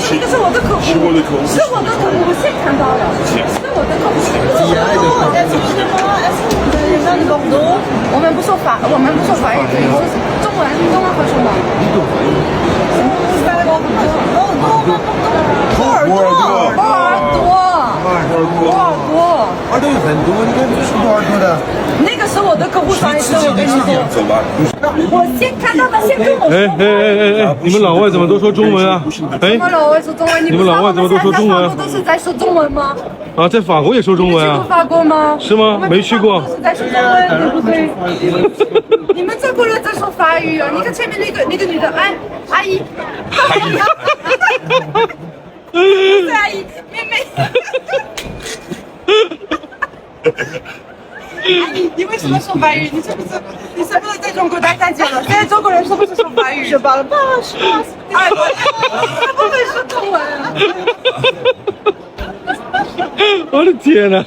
这个是我的客户，是我的客户，我现看到了，是我的客户。我们不说法语，中文会说吗？耳朵有很多，你看是多耳朵的。那个是我的客户翻译的，我跟你说。走吧。我先看到他，先跟我说。你们老外怎么都说中文啊？哎，你们老外说中文，你们老外怎么都说中文？不都是在说中文吗？啊，在法国也说中文啊？去过法国吗？是吗？没去过。都是在说中文，对不对？你们中国人在说法语啊？你看前面那个女的，哎，阿姨。阿姨，妹妹。阿姨，你为什么说法语？你是不是在中国待太久了？现在中国人是不是说法语？是吧？是吧？哎，他不会说中文啊！我的天哪！